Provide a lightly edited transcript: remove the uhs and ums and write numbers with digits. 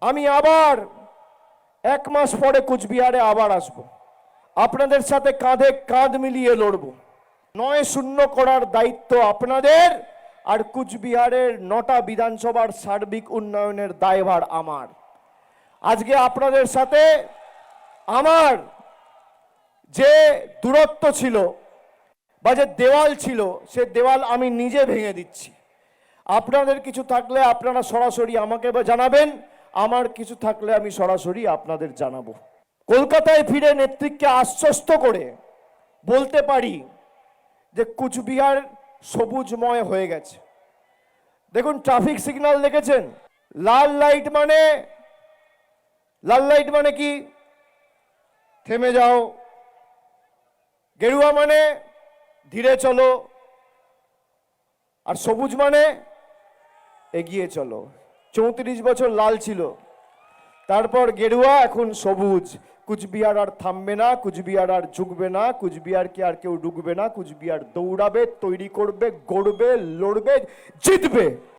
আমি আবার 1 মাস পরে কুচবিহারে আবার আসব, আপনাদের সাথে কাঁধে কাঁধ মিলিয়ে লড়ব। 9-0 করার দায়িত্ব আপনাদের, আর কুচবিহারের 9টা বিধানসভার সার্বিক উন্নয়নের দায়ভার আমার। আজকে আপনাদের সাথে আমার যে দূরত্ব ছিল বা যে দেওয়াল ছিল, সে দেওয়াল আমি নিজে ভেঙে দিচ্ছি। আপনাদের কিছু থাকলে আপনারা সরাসরি আমাকে জানাবেন, আমার কিছু থাকলে আমি সরাসরি আপনাদের জানাবো। কলকাতায় ফিরে নেতৃত্বকে আশ্বস্ত করে বলতে পারি যে কুচবিহার সবুজময় হয়ে গেছে। দেখুন, ট্রাফিক সিগন্যাল দেখেছেন? লাল লাইট মানে কি? থেমে যাও। গেরুয়া মানে ধীরে চলো, আর সবুজ মানে এগিয়ে চলো। 34 বছর লাল ছিল, তারপর গেরুয়া, এখন সবুজ। কুচবিহার আর থামবে না, কুচবিহার আর ঝুঁকবে না, কুচবিহারকে আর কেউ ডুকবে না। কুচবিহার দৌড়াবে, তৈরি করবে, গড়বে, লড়বে, জিতবে।